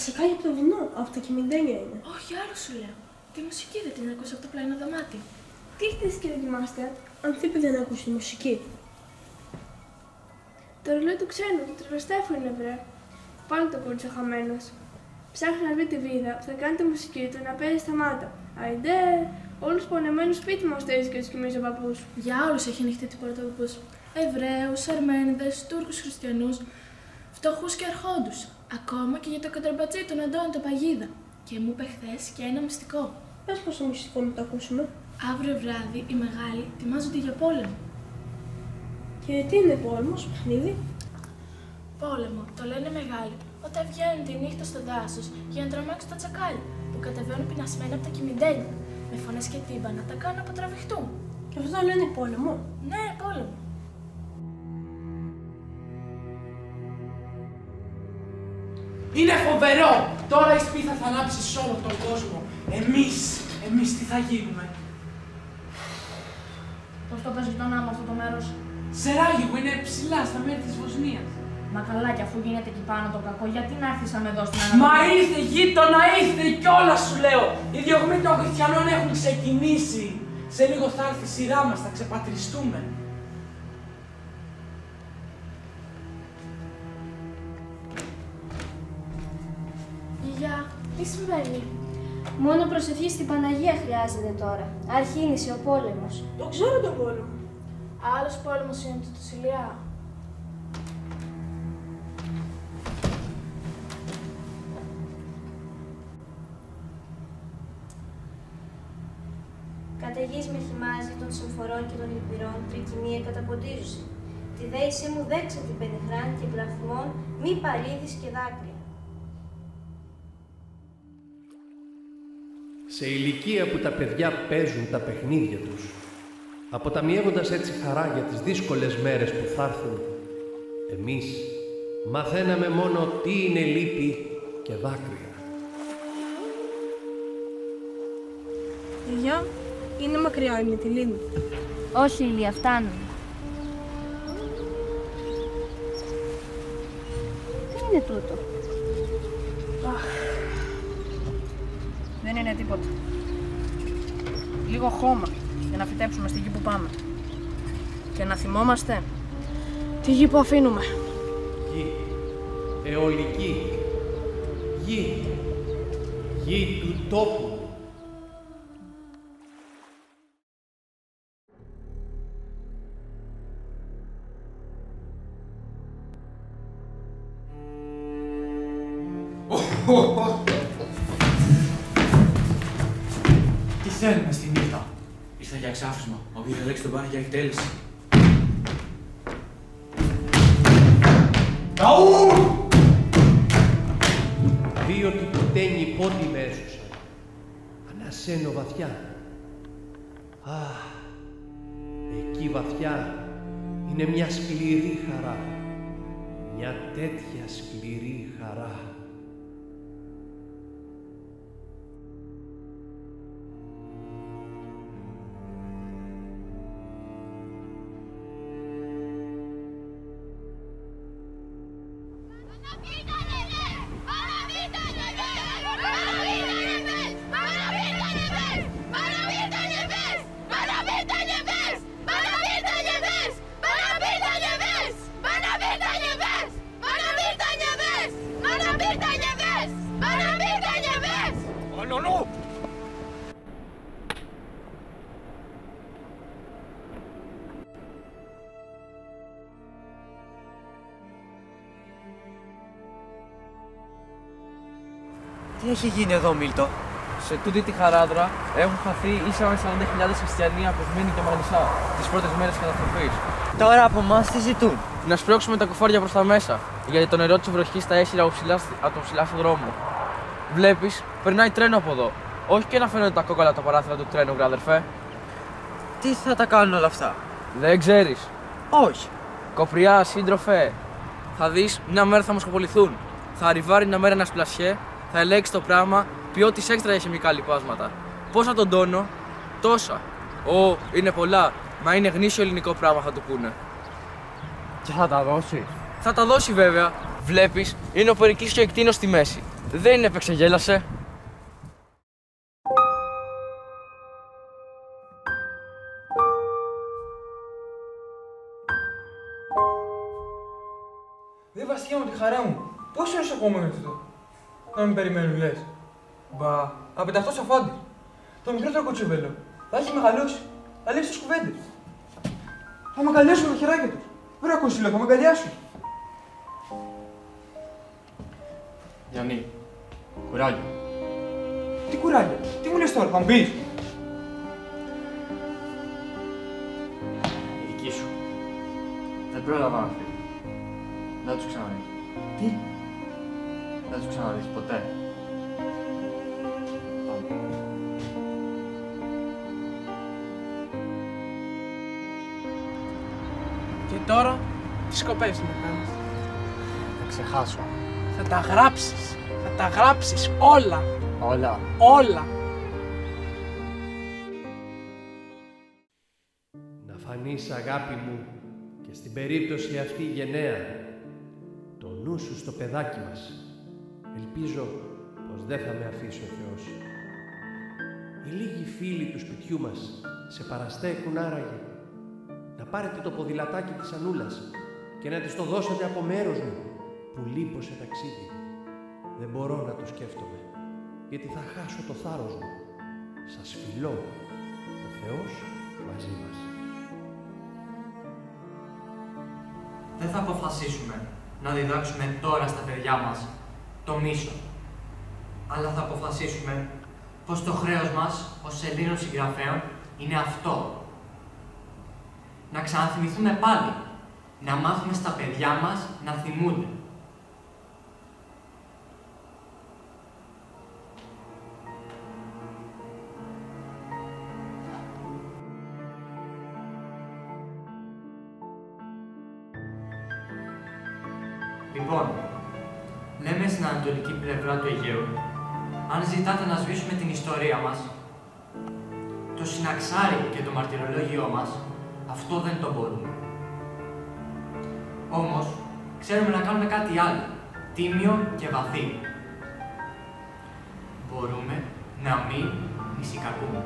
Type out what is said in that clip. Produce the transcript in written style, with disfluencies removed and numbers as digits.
τσακάκια από το βουνό, από τα κυμεντένια είναι. Όχι, άλλο σου λέω. Τη μουσική δεν την ακούσα από το πλαϊνό δωμάτιο. Τι έχετε δει και δοκιμάστε, αν θύπη δεν ακούσει τη μουσική. Το ρολόι του ξένου, του τριβεστέφου είναι βρε. Πάλι το κόριτσο χαμένος. Ψάχνει να βρει τη βίδα που θα κάνει τη μουσική του να παίζει σταμάτα. Αϊντέ, όλους πονεμένους σπίτι μας στέζει και τους κοιμίζει ο παππούς. Για όλους έχει ανοιχτεί την πόρτα ο παππούς. Εβραίους, Αρμένιδες, Τούρκους Χριστιανούς, φτωχούς και αρχόντους. Ακόμα και για το κοντραμπατζή τον Αντώνη το Παγίδα. Και μου είπε χθες και ένα μυστικό. Πες πως το μυστικό να το ακούσουμε. Αύριο βράδυ οι μεγάλοι ετοιμάζονται για πόλεμο. Και τι είναι πόλεμος, παιχνίδι? Πόλεμο, το λένε μεγάλοι, όταν βγαίνουν τη νύχτα στο δάσος για να τρομάξουν τα τσακάλια που κατεβαίνουν πεινασμένα από τα κυμεντένια, με φωνές και τύμπανα τα κάνουν να αποτραβηχτούν. Και αυτό λένε πόλεμο. Ναι, πόλεμο. Είναι φοβερό! Τώρα η σπίθα θα ανάψει σε όλο τον κόσμο. Εμείς τι θα γίνουμε? Πώς το παίζει τον άμμο αυτό το μέρος? Σεράγιγο είναι ψηλά στα μέρη της Βοσνίας. Μα καλά, κι αφού γίνεται εκεί πάνω το κακό, γιατί να έρθεις εδώ στην Ανατολή? Μα ήρθε γείτονα, ήρθε κιόλας σου λέω! Οι διωγμοί των χριστιανών έχουν ξεκινήσει. Σε λίγο θα έρθει η σειρά μας, θα ξεπατριστούμε. Γιαγιά, τι συμβαίνει? Μόνο προσευχή στην Παναγία χρειάζεται τώρα. Αρχίνησε ο πόλεμος. Το ξέρω τον πόλεμο. Άλλος πόλεμος είναι του Ηλιά. Καταιγείς με χυμάζει των συμφορών και των λυπηρών, τρικυμία καταποντίζουση. Τη δέησή μου δέξα την πενεχράν και πλαθμών, μη παρήδης και δάκρυα. Σε ηλικία που τα παιδιά παίζουν τα παιχνίδια τους, αποταμιεύοντας έτσι χαρά για τις δύσκολες μέρες που θα έρθουν, εμείς μαθαίναμε μόνο τι είναι λύπη και δάκρυα. Γιαγιά, είναι μακριά η Μυτιλίνη. Όχι, Ηλία, φτάνουν. Τι είναι τούτο? Δεν είναι τίποτα. Λίγο χώμα για να φυτέψουμε στη γη που πάμε. Και να θυμόμαστε τη γη που αφήνουμε. Γη, αιωλική, γη, γη του τόπου. Τι θέλουμε στη νύχτα? Ήρθα για ξάφισμα. Ο Βιλελέξ τον πάνε για εκτέλεση. Καού! Δύο του πουτένι πόντι με έσωσαν. Ανασένω βαθιά. Αχ, εκεί βαθιά είναι μια σκληρή χαρά. Μια τέτοια σκληρή χαρά. Τι έχει γίνει εδώ, Μίλτο? Σε τούτη τη χαράδρα έχουν χαθεί ίσα με 40.000 χριστιανοί από Σμύρνη και Μαγνησά τις πρώτες μέρες της καταστροφής. Τώρα από εμάς τι ζητούν? Να σπρώξουμε τα κουφάρια προς τα μέσα, γιατί το νερό της βροχής τα έσυρα από το ψηλά στον δρόμο. Βλέπεις, περνάει τρένο από εδώ. Όχι και να φαίνονται τα κόκαλα τα παράθυρα του τρένου, γράδερφε. Τι θα τα κάνουν όλα αυτά? Δεν ξέρεις? Όχι. Κοπριά, σύντροφε. Θα δεις, μια μέρα θα μοσχοποληθούν. Θα arrivare μια μέρα ένα σπλασιέ, θα ελέγξει το πράγμα, ποιότης έξτρα για χημικά λιπάσματα. Πόσα τον τόνο? Τόσα. Είναι πολλά. Μα είναι γνήσιο ελληνικό πράγμα, θα του πούνε. Και θα τα δώσει? Θα τα δώσει βέβαια. Βλέπεις, είναι ο Περικλής και ο Εκτίνος στη μέση. Δεν έπαιξε, γέλασε. Δεν βαστιάμαι τη χαρά μου. Πόσο είναι ακόμα είναι αυτό. Να μην περιμένουν, λες. Μπα, απεταχτός αφάντης. Το μικρότερο κοτσουβέλο θα έχει μεγαλώσει. Θα λέει στις κουβέντες. Θα με αγκαλιάσουν τα χεράκια τους. Βρε κοσίλα, θα με αγκαλιάσουν. Γιάννη, κουράγιο. Τι κουράγιο, τι μου λες τώρα, θα μου πεις. Η δική σου. Δεν πρόλαβα να φύγει. Δεν θα τους ξαναδείς. Τι. Δεν θα τους ξαναδείς ποτέ. Πάμε. Και τώρα, τι σκοπεύεις να κάνεις? Θα ξεχάσω. Θα τα γράψεις. Θα τα γράψεις όλα. Όλα. Όλα. Να φανείς αγάπη μου και στην περίπτωση αυτή γενναία το νου σου στο παιδάκι μας. Ελπίζω πως δεν θα με αφήσει ο Θεός. Οι λίγοι φίλοι του σπιτιού μας σε παραστέκουν άραγε. Να πάρετε το ποδηλατάκι της Ανούλας και να της το δώσετε από μέρος μου που λείπω σε ταξίδι. Δεν μπορώ να το σκέφτομαι, γιατί θα χάσω το θάρρος μου. Σας φιλώ, ο Θεός μαζί μας. Δεν θα αποφασίσουμε να διδάξουμε τώρα στα παιδιά μας το μίσο. Αλλά θα αποφασίσουμε πως το χρέος μας ως Ελλήνων συγγραφέων είναι αυτό. Να ξαναθυμηθούμε πάλι, να μάθουμε στα παιδιά μας να θυμούνται. Λοιπόν, λέμε στην ανατολική πλευρά του Αιγαίου, αν ζητάτε να σβήσουμε την ιστορία μας, το συναξάρι και το μαρτυρολόγιό μας, αυτό δεν το μπορούμε. Όμως, ξέρουμε να κάνουμε κάτι άλλο, τίμιο και βαθύ. Μπορούμε να μην νησικακούμε.